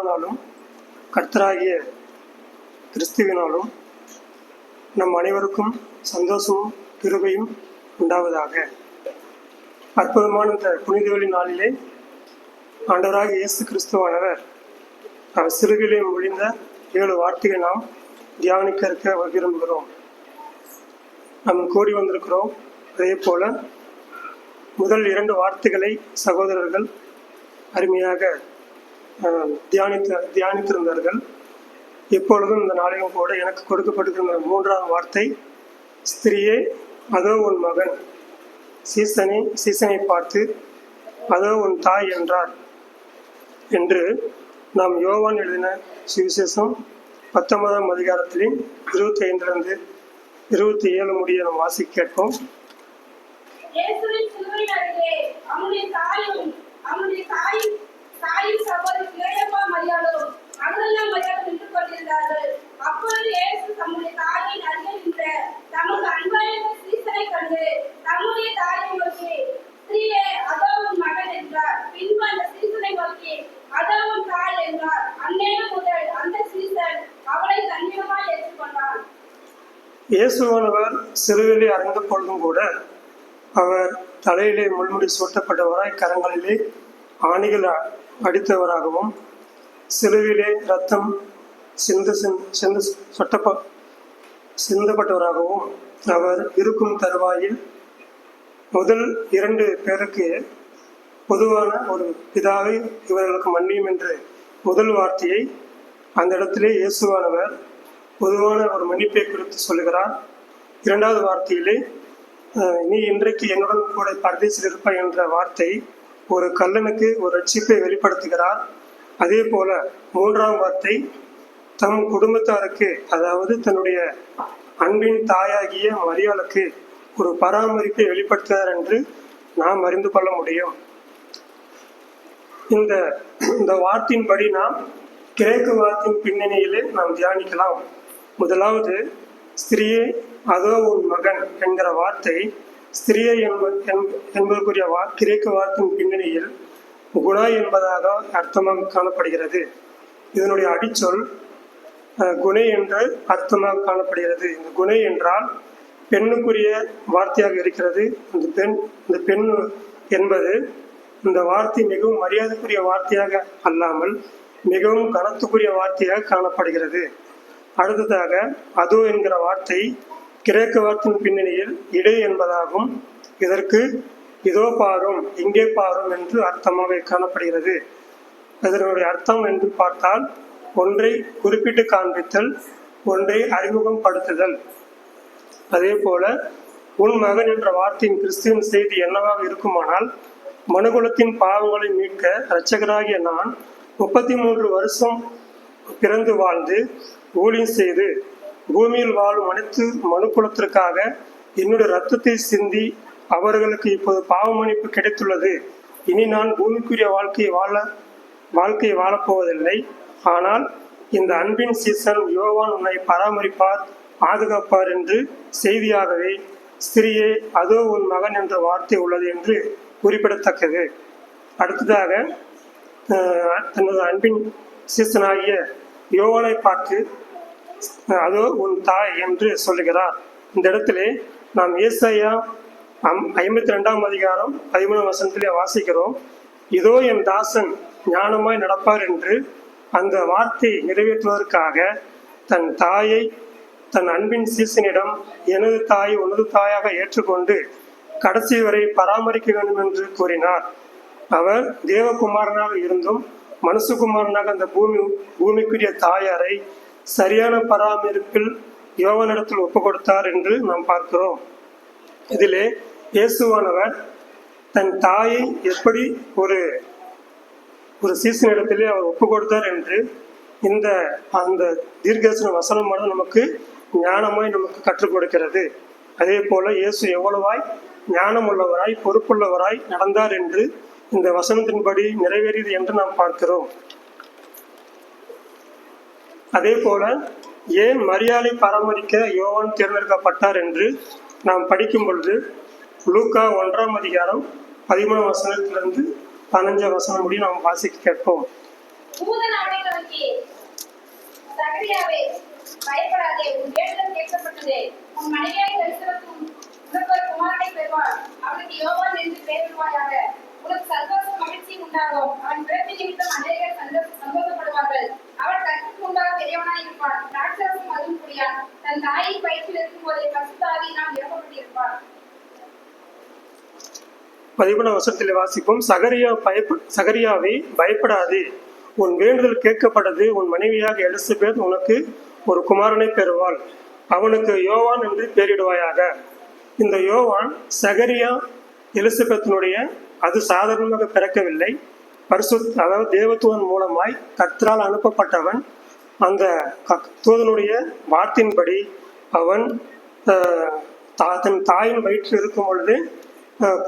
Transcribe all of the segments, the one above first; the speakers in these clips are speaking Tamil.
தேவனாலும் கர்த்தராகிய கிறிஸ்துவினாலும் நம் அனைவருக்கும் சந்தோஷமும் கிருபையும் உண்டாவதாக. அற்புதமான இந்த புனிதவெளி நாளிலே ஆண்டவராகிய இயேசு கிறிஸ்துவானவர் அவர் சிலுவிலே மொழிந்த 7 வார்த்தைகளை நாம் தியானிக்க இருக்க விரும்புகிறோம். நாம் கூடி வந்திருக்கிறோம். அதே போல முதல் 2 வார்த்தைகளை சகோதரர்கள் அருமையாக தியானித்திருந்தார்கள். எப்பொழுதும் இந்த நாளிலும் கூட எனக்கு கொடுக்கப்பட்டிருக்கிற 3ஆம் வார்த்தை, ஸ்திரியே அதோ உன் மகன், சீசனை பார்த்து அதோ உன் தாய் என்றார் என்று நாம் யோவான் எழுதின சுவிசேஷம் 19ஆம் அதிகாரத்திலே 25 27 முடிய நாம் வாசிக்க கேட்போம். இயேசுவானவர் சிலுவிலே அறைந்த பொழுதும் கூட அவர் தலையிலே முள்முடி சூட்டப்பட்டவராய், கரங்களிலே ஆணிகள் அடித்தவராகவும், சிலுவிலே ரத்தம் சிந்தப்பட்டவராகவும் அவர் இருக்கும் தருவாயில் முதல் 2 பேருக்கு பொதுவான ஒரு பிதாவை இவர்களுக்கு மன்னியும் என்று முதல் வார்த்தையை அந்த இடத்திலே இயேசுவானவர் பொதுவான ஒரு மன்னிப்பை குறித்து சொல்லுகிறார். 2வது வார்த்தையிலே நீ இன்றைக்கு என்னுடன் கூட பரதேசில் இருப்பாய் என்ற வார்த்தை ஒரு கல்லனுக்கு ஒரு ரட்சிப்பை வெளிப்படுத்துகிறார். அதே போல 3ஆம் வார்த்தை தம் குடும்பத்தாருக்கு, அதாவது தன்னுடைய அன்பின் தாயாகிய மரியாளுக்கு ஒரு பராமரிப்பை வெளிப்படுத்துகிறார் என்று நாம் அறிந்து கொள்ள முடியும். இந்த வார்த்தையின்படி நாம் கிரேக்க வார்த்தையின் பின்னணியிலே நாம் தியானிக்கலாம். முதலாவது, ஸ்திரியே அதோ உன் மகன் என்கிற வார்த்தை ஸ்திரியை என்பதற்குரிய கிரேக்க வார்த்தையின் பின்னணியில் குணா என்பதாக அர்த்தமாக காணப்படுகிறது. இதனுடைய அடிச்சொல் குணை என்று அர்த்தமாக காணப்படுகிறது. இந்த குணை என்றால் பெண்ணுக்குரிய வார்த்தையாக இருக்கிறது. இந்த பெண் என்பது இந்த வார்த்தை மிகவும் மரியாதைக்குரிய வார்த்தையாக அல்லாமல் மிகவும் கனத்துக்குரிய வார்த்தையாக காணப்படுகிறது. அடுத்ததாக அதோ என்கிற வார்த்தை கிரேக்க வார்த்தையின் பின்னணியில் இடை என்பதாகும். இதற்கு இதோ பாரும், இங்கே பாரும் என்று அர்த்தமாக காணப்படுகிறது. இதனுடைய அர்த்தம் என்று பார்த்தால் ஒன்றை குறிப்பிட்டு காண்பித்தல், ஒன்றை அறிமுகம் படுத்துதல். அதே போல உன் மகன் என்ற வார்த்தையின் கிறிஸ்துவின் செய்தி என்னவாக இருக்குமானால், மனுகுலத்தின் பாவங்களை மீட்க இரட்சகராகிய நான் 33 வருஷம் பிறந்து வாழ்ந்து ஊழியம் செய்து பூமியில் வாழும் அனைத்து மனுக்குலத்திற்காக என்னுடைய இரத்தத்தை சிந்தி அவர்களுக்கு இப்போது பாவ மன்னிப்பு கிடைத்துள்ளது. இனி நான் பூமிக்குரிய வாழ்க்கையை வாழப்போவதில்லை. ஆனால் இந்த அன்பின் சீசன் யோவான் உன்னை பராமரிப்பார், பாதுகாப்பார் என்று செய்தியாகவே ஸ்திரியே அதோ உன் மகன் என்ற வார்த்தை உள்ளது என்று குறிப்பிடத்தக்கது. அடுத்ததாக தனது அன்பின் சீசனாகிய யோவானை பார்த்து அதோ உன் தாய் என்று சொல்லுகிறார். இந்த இடத்திலே நாம் ஏசாயா 52ஆம் அதிகாரம் 13ஆம் வசனத்திலே வாசிக்கிறோம். இதோ என் தாசன் ஞானமாய் நடப்பார் என்று அந்த வார்த்தையை நிறைவேற்றுவதற்காக தன் தாயை தன் அன்பின் சீசனிடம் எனது தாயை உனது தாயாக ஏற்றுக்கொண்டு கடைசி வரை பராமரிக்க வேண்டும் என்று கூறினார். அவர் தேவகுமாரனாக இருந்தும் மனுஷகுமாரனாக அந்த பூமிக்குரிய தாயாரை சரியான பராமரிப்பில் யோவானிடத்தில் ஒப்பு கொடுத்தார் என்று நாம் பார்க்கிறோம். இதிலே இயேசுவானவர் தன் தாயை எப்படி ஒரு சீசனிடத்திலே அவர் ஒப்பு கொடுத்தார் என்று அந்த தீர்க்கதரிசன வசனமானது நமக்கு ஞானமாய் நமக்கு கற்றுக் கொடுக்கிறது. அதே போல இயேசு எவ்வளவாய் ஞானம் உள்ளவராய் பொறுப்புள்ளவராய் நடந்தார் என்று இந்த வசனத்தின்படி நிறைவேறியது என்று நாம் பார்க்கிறோம். அதே போல ஏன் மரியாதை பராமரிக்க யோவான் தேர்ந்தெடுக்கப்பட்டார் என்று நாம் படிக்கும் பொழுது லூக்கா 1ஆம் அதிகாரம் 13ஆம் வசனத்திலிருந்து 15ஆம் வசனம் முடியும் நாம் வாசிக்க கேட்போம். பூத நாடுகள் சகரியாவே, பயப்படாதே, உன் வேண்டுதல் கேட்கப்பட்டது. உன் மனைவியாய் எலிசபெத்தும் உனக்கு ஒரு குமாரனை பெறுவாள். அவனுக்கு யோவான் என்று பெயரிடுவாயாக. உனக்கு சந்தோஷம் மகிழ்ச்சி உண்டாகும். அவன் பிறப்பு நிமித்தம் அநேகர் சந்தோஷப்படுவார்கள். அவன் கற்புக்கு உண்டாக பெரியவனாய் இருப்பான். திராட்சரசம் மதுவும் குடியான். தன் தாயின் வயிற்றில் இருக்கும் போதே பரிசுத்த ஆவியினால் நிரப்பப்பட்டிருப்பான். 11ஆம் வசனத்தில் வாசிப்போம். சகரியாவை, பயப்படாதே, உன் வேண்டுதல் கேட்கப்பட்டது. உன் மனைவியாக எலிசபெத் உனக்கு ஒரு குமாரனை பெறுவாள். அவனுக்கு யோவான் என்று பெயரிடுவாயாக. இந்த யோவான் சகரியா எலிசபெத்தினுடைய அது சாதாரணமாக பிறக்கவில்லை. அதாவது தேவத்துவன் மூலமாய் கர்த்தரால் அனுப்பப்பட்டவன். அந்த தூதனுடைய வார்த்தையின்படி அவன் தன் தாயின் வயிற்றில் இருக்கும் பொழுது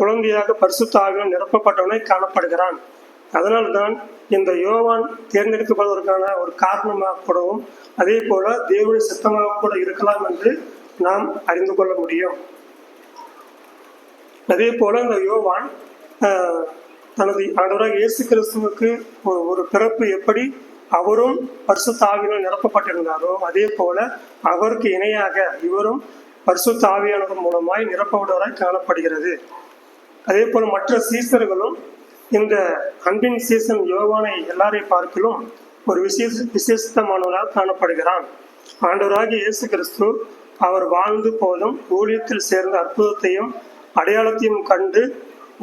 குழந்தையாக பரிசுத்த ஆவியால் நிரப்பப்பட்டவனை காணப்படுகிறான். அதனால்தான் இந்த யோவான் தேர்ந்தெடுக்கப்படுவதற்கான ஒரு காரணமாகக்கூடவும் அதே போல தேவனுடைய சித்தமாக கூட இருக்கலாம் என்று நாம் அறிந்து கொள்ள முடியும். அதே போல இந்த யோவான் தனது ஆண்டவராக இயேசு கிறிஸ்துவுக்கு ஒரு பிறப்பு எப்படி அவரும் பரிசுத்த ஆவியால் நிரப்பப்பட்டிருந்தாரோ அதே போல அவருக்கு இணையாக இவரும் பரிசுத்த ஆவியானவர் மூலமாய் நிரப்பப்படுவராய் காணப்படுகிறது. அதே போல மற்ற சீசர்களும் இந்த அன்பின் சீசன் யோவானை எல்லாரையும் பார்க்கிலும் ஒரு விசேஷமானவராக காணப்படுகிறான். ஆண்டவராகிய இயேசு கிறிஸ்து அவர் வாழ்ந்து போதும் ஊழியத்தில் சேர்ந்த அற்புதத்தையும் அடையாளத்தையும் கண்டு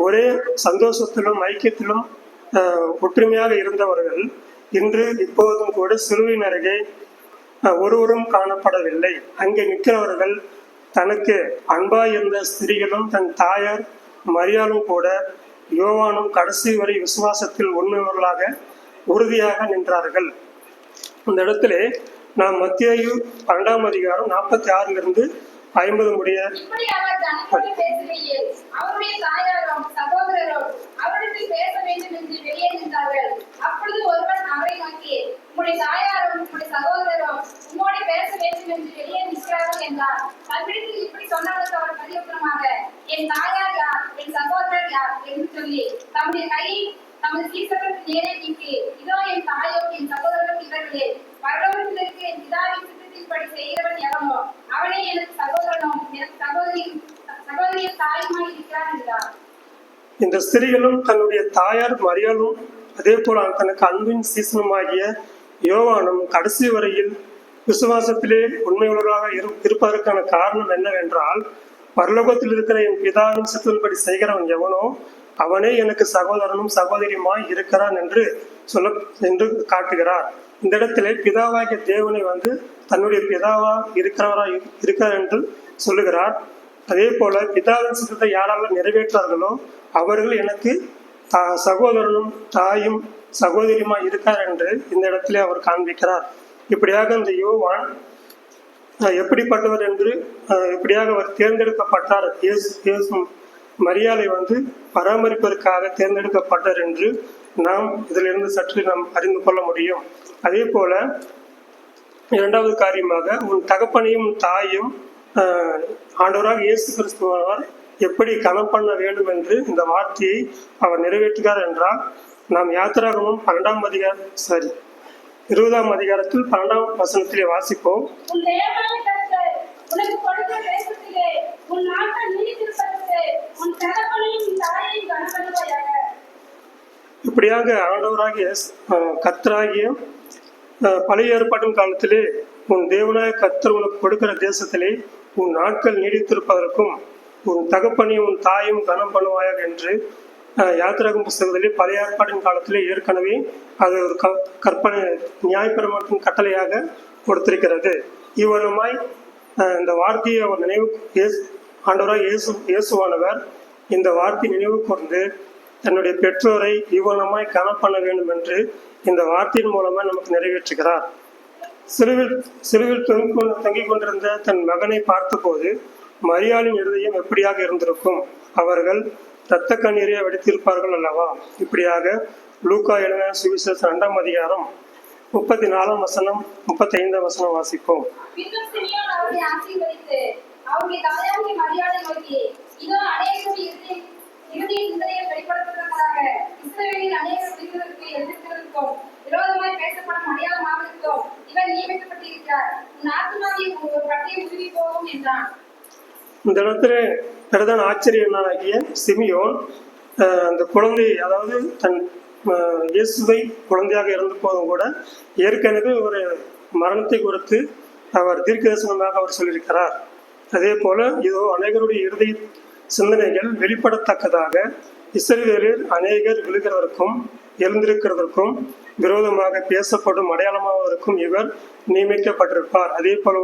ஒரே சந்தோஷத்திலும் ஐக்கியத்திலும் ஒற்றுமையாக இருந்தவர்கள் இன்று இப்போதும் கூட சிலுவையின் அருகே ஒருவரும் காணப்படவில்லை. அங்கே நிற்கிறவர்கள் தனக்கு அன்பாய் இருந்த ஸ்திரீகளும் தன் தாயார் மரியாளும் கூட யோவானும் கடைசி வரை விசுவாசத்தில் உண்மையவர்களாக உறுதியாக நின்றார்கள். இந்த இடத்திலே நாம் மத்தேயு 12ஆம் அதிகாரம் 46 50 முடிய அவருடைய தாயாரும் சகோதரரும் அவரிடத்தில் பேச வேண்டும் என்று வெளியே நின்றார்கள். அப்பொழுது ஒருவன் அவரை நோக்கி, உம்முடைய தாயாரும் உம்முடைய சகோதரரும் உம்மோடு பேச வேண்டும் என்று வெளியே நிற்கிறார்கள் என்றார். தன்னிடத்தில் இப்படி சொன்னவருக்கு அவர் பிரதியுத்தரமாக, என் தாயார் யார், என் சகோதரர் யார் என்று சொல்லி தம்முடைய கையை தமது சீசர்களுக்கு நேரே நீக்கி, இதோ என் தாயோ என் சகோதரரும் இவர்களே, பரலோகத்தில் இருக்க என் பிதாவின் சித்தத்தின்படி செய்கிறவன் எவனோ அவனே எனக்கு சகோதரனும் எனக்கு சகோதரியின் தாயுமாய் இருக்கிறான் என்றார். இந்த ஸ்திரீகளும் தன்னுடைய தாயார் மரியாளும் அதே போல தனக்கு அன்பின் சீசனுமாகிய யோவானும் கடைசி வரையில் விசுவாசத்திலே உண்மையுள்ளவராக இருப்பதற்கான காரணம் என்னவென்றால், பரலோகத்தில் இருக்கிற என் பிதாவின் சித்தத்தின்படி செய்கிறவன் எவனோ அவனே எனக்கு சகோதரனும் சகோதரியுமாய் இருக்கிறான் என்று காட்டுகிறார். இந்த இடத்திலே பிதாவாகிய தேவனை தன்னுடைய பிதாவா இருக்கிறார் என்று சொல்லுகிறார். அதே போல பிதாவின் சித்தத்தை யாரால் நிறைவேற்றார்களோ அவர்கள் எனக்கு சகோதரனும் தாயும் சகோதரியுமாய் இருக்கார் என்று இந்த இடத்திலே அவர் காண்பிக்கிறார். இப்படியாக இந்த யோவான் எப்படிப்பட்டவர் என்று எப்படியாக அவர் தேர்ந்தெடுக்கப்பட்டார், மரியாதை பராமரிப்பதற்காக தேர்ந்தெடுக்கப்பட்டார் என்று நாம் இதிலிருந்து சற்று நாம் அறிந்து கொள்ள முடியும். அதே போல 2வது காரியமாக உன் தகப்பனையும் தாயும் ஆண்டவராக இயேசு கிறிஸ்துவார் எப்படி கனம் பண்ண வேண்டும் என்று இந்த வார்த்தையை அவர் நிறைவேற்றுகிறார் என்றால், நாம் யாத்திராகமும் 20ஆம் அதிகாரத்தில் 12ஆம் வசனத்திலே வாசிப்போம். இப்படியாக ஆண்டவராகிய கர்த்தராகிய பழைய ஏற்பாட்டின் காலத்திலே உன் தேவனாய கர்த்தர் உனக்கு கொடுக்கிற தேசத்திலே உன் நாட்கள் நீடித்திருப்பதற்கும் உன் தகப்பனையும் உன் தாயும் கனம் பண்ணுவாயாக என்று யாத்திராகம் புஸ்தகத்திலே பழைய ஏற்பாட்டின் காலத்திலே ஏற்கனவே அது ஒரு கற்பனை நியாயப்பிரமாணத்தின் கட்டளையாக கொடுத்திருக்கிறது. இவ்வளவுமாய் இந்த வார்த்தையை அவர் ஆண்டவராக இயேசுவானவர் இந்த வார்த்தை நினைவு கூர்ந்து தன்னுடைய பெற்றோரை இவ்வளவுமாய் கனம் பண்ண வேண்டும் என்று இந்த வார்த்தையின் மூலமா நமக்கு நிறைவேற்றுகிறார். சிலுவில் தங்கிக் கொண்டிருந்த தன் மகனை பார்த்தபோது மரியாளின் இருதயம் எப்படியாக இருந்திருக்கும், அவர்கள் இரத்த கண்ணீரை வடித்திருப்பார்கள் அல்லவா. இப்படியாக லூக்கா எழுதின சுவிசேஷம் 2ஆம் அதிகாரம் 34ஆம் வசனம் 35ஆம் வசனம் வாசிப்போம். விரோதமாய் பேசப்படும் அடையாளமாக இருக்கும். இவன் நியமித்து வாழ்க்கை உருவி போகும் என்றான். இந்த இடத்துல பிரதான ஆச்சரியனாகிய சிமியோன் அந்த குழந்தை, அதாவது தன் இயேசுவை குழந்தையாக இருந்த போதும் கூட ஏற்கனவே ஒரு மரணத்தை குறித்து அவர் தீர்க்கதரிசனமாக அவர் சொல்லியிருக்கிறார். அதே போல இதோ அநேகருடைய இறுதி சிந்தனைகள் வெளிப்படத்தக்கதாக இஸ்ரவேலில் அநேகர் விழுகிறதற்கும் எழுந்திருக்கிறதற்கும் விரோதமாக பேசப்படும் அடையாளமாவதற்கும் இவர் நியமிக்கப்பட்டிருப்பார். அதே போல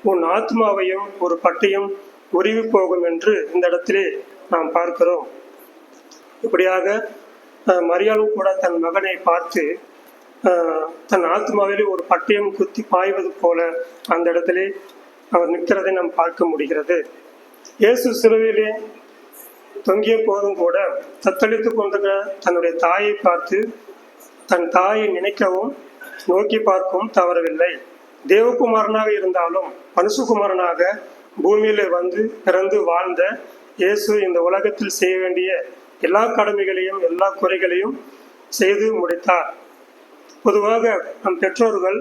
உன் ஆத்மாவையும் ஒரு பட்டயம் உருவி போகும் என்று இந்த இடத்திலே நாம் பார்க்கிறோம். இப்படியாக மரியாளும் கூட தன் மகனை பார்த்து தன் ஆத்மாவிலே ஒரு பட்டயம் குத்தி பாய்வது போல அந்த இடத்திலே அவர் நிற்கிறதை நாம் பார்க்க முடிகிறது. இயேசு சிலுவையிலே தொங்கிய போதும் கூட தத்தளித்து கொண்டிருக்கிற தன்னுடைய தாயை பார்த்து தன் தாயை நினைக்கவும் நோக்கி பார்க்கவும் தவறவில்லை. தேவகுமாரனாக இருந்தாலும் மனுஷகுமாரனாக பூமியில வந்து பிறந்து வாழ்ந்த இயேசு இந்த உலகத்தில் செய்ய வேண்டிய எல்லா கடமைகளையும் எல்லா குறைகளையும் செய்து முடித்தார். பொதுவாக நம் பெற்றோர்கள்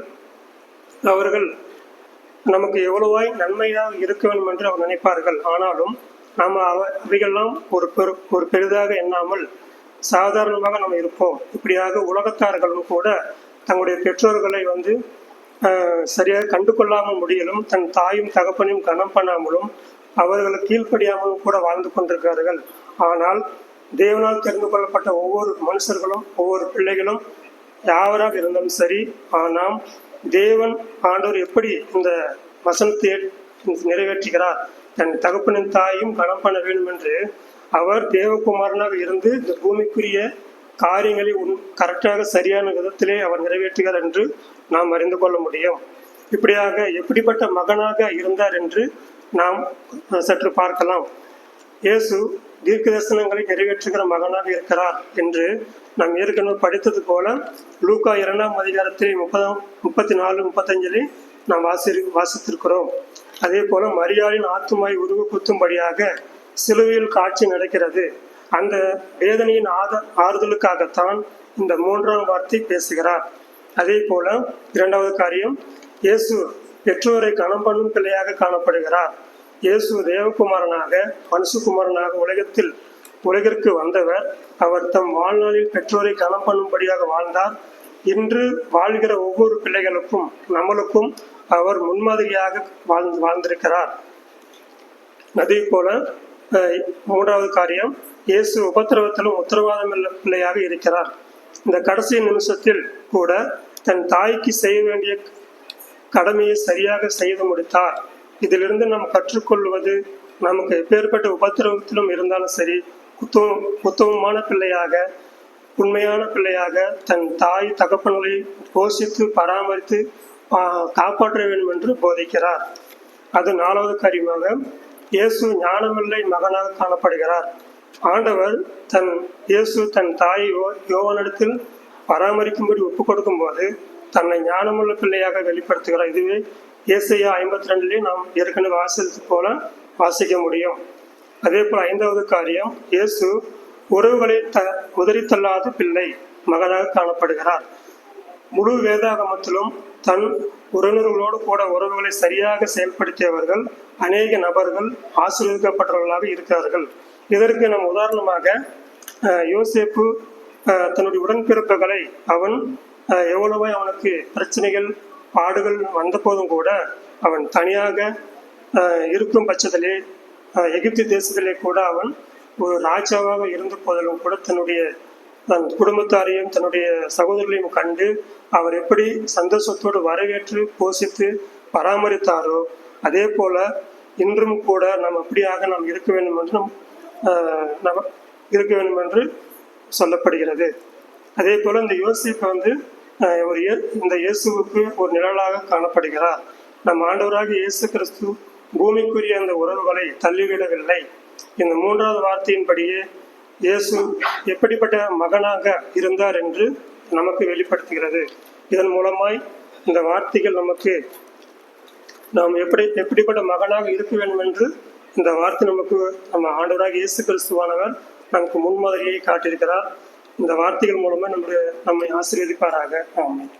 அவர்கள் நமக்கு எவ்வளவாய் நன்மையாக இருக்க வேண்டும் என்று அவர் நினைப்பார்கள். ஆனாலும் நாம் அவைகள்லாம் ஒரு பெரிதாக எண்ணாமல் சாதாரணமாக நாம் இருப்போம். இப்படியாக உலகத்தார்களும் கூட தங்களுடைய பெற்றோர்களை வந்து சரியாக கண்டு கொள்ளாமல் முடியலும் தன் தாயும் தகப்பனையும் கனம் பண்ணாமலும் அவர்களுக்கு கீழ்ப்படியாமலும் கூட வாழ்ந்து கொண்டிருக்கிறார்கள். ஆனால் தேவனால் தெரிந்து கொள்ளப்பட்ட ஒவ்வொரு மனுஷர்களும் ஒவ்வொரு பிள்ளைகளும் யாவராக இருந்தாலும் சரி, ஆனால் தேவன் ஆண்டவர் எப்படி இந்த வசனத்தை நிறைவேற்றுகிறார், தன் தகப்பனின் தாயும் கனம் பண்ண வேண்டும் என்று அவர் தேவகுமாரனாக இருந்து இந்த பூமிக்குரிய காரியங்களை கரெக்டாக சரியான விதத்திலே அவர் நிறைவேற்றுகிறார் என்று நாம் அறிந்து கொள்ள முடியும். இப்படியாக எப்படிப்பட்ட மகனாக இருந்தார் என்று நாம் சற்று பார்க்கலாம். இயேசு தீர்க்க தரிசனங்களை நிறைவேற்றுகிற மகனாக இருக்கிறார் என்று நாம் ஏற்கனவே படித்தது போல லூக்கா 2ஆம் அதிகாரத்தில் 34-35 நாம் வாசித்திருக்கிறோம். அதே போல மரியாளின் ஆத்துமாய் உருவ குத்தும்படியாக சிலுவையில் காட்சி நடக்கிறது. அந்த வேதனையின் ஆறுதலுக்காகத்தான் இந்த 3ஆம் வார்த்தை பேசுகிறார். அதே போல 2வது காரியம், இயேசு பெற்றோரை கனம் பண்ணும் பிள்ளையாக காணப்படுகிறார். இயேசு தேவகுமாரனாக மனுஷகுமாரனாக உலகிற்கு வந்தவர். அவர் தம் வாழ்நாளில் பெற்றோரை கனம் பண்ணும்படியாக வாழ்ந்தார். இன்று வாழ்கிற ஒவ்வொரு பிள்ளைகளுக்கும் நம்மளுக்கும் அவர் முன்மாதிரியாக வாழ்ந்திருக்கிறார். அதே போல 3வது காரியம், இயேசு உபத்திரவத்திலும் உத்தரவாதம் பிள்ளையாக இருக்கிறார். இந்த கடைசி நிமிஷத்தில் கூட தன் தாய்க்கு செய்ய வேண்டிய கடமையை சரியாக செய்து முடித்தார். இதிலிருந்து நாம் கற்றுக்கொள்வது, நமக்கு எப்பேற்பட்ட உபத்திரவத்திலும் இருந்தாலும் சரி, உத்தமமான பிள்ளையாக உண்மையான பிள்ளையாக தன் தாய் தகப்பன்களை போஷித்து பராமரித்து காப்பாற்ற வேண்டும் என்று போதிக்கிறார். அது 4வது காரியமாக, இயேசு ஞானமில்லை மகனாக காணப்படுகிறார். ஆண்டவர் இயேசு தன் தாயை யோவானிடத்தில் பராமரிக்கும்படி ஒப்பு கொடுக்கும் போது தன்னை ஞானமுள்ள பிள்ளையாக வெளிப்படுத்துகிறார். இதுவே ஏசாயா 52 நாம் ஏற்கனவே வாசித்தது போல வாசிக்க முடியும். அதே போல 5வது காரியம், இயேசு உறவுகளை உதறித்தள்ளாத பிள்ளை மகனாக காணப்படுகிறார். முழு வேதாகமத்திலும் தன் உறவினர்களோடு கூட உறவுகளை சரியாக செயல்படுத்தியவர்கள் அநேக நபர்கள் ஆசீர்வதிக்கப்பட்டவர்களாக இருக்கிறார்கள். இதற்கு நம் உதாரணமாக யோசேப்பு தன்னுடைய உடன்பிறப்புகளை அவன் எவ்வளவோ அவனுக்கு பிரச்சனைகள் பாடுகள் வந்த போதும் கூட அவன் தனியாக இருக்கும் பட்சத்திலே எகிப்து தேசத்திலே கூட அவன் ஒரு ராஜாவாக இருந்த போதிலும் கூட தன் குடும்பத்தாரையும் தன்னுடைய சகோதரர்களையும் கண்டு அவர் எப்படி சந்தோஷத்தோடு வரவேற்று போஷித்து பராமரித்தாரோ அதே போல இன்றும் கூட நாம் அப்படியாக நாம் இருக்க வேண்டும் என்று சொல்லப்படுகிறது. அதே போல இந்த யோசேப்பு இந்த இயேசுவுக்கு ஒரு நிழலாக காணப்படுகிறார். நம் ஆண்டவராக இயேசு கிறிஸ்து பூமிக்குரிய அந்த உறவுகளை தள்ளிவிடவில்லை. இந்த 3வது வார்த்தையின்படியே இயேசு எப்படிப்பட்ட மகனாக இருந்தார் என்று நமக்கு வெளிப்படுத்துகிறது. இதன் மூலமாய் இந்த வார்த்தைகள் நாம் எப்படிப்பட்ட மகனாக இருக்க வேண்டும் என்று இந்த வார்த்தை நம்ம ஆண்டவராக இயேசு கிறிஸ்துவானவர் நமக்கு முன்மாதிரியை காட்டியிருக்கிறார். இந்த வார்த்தைகள் மூலமா நம்மை ஆசீர்வதிப்பாராக. ஆமென்.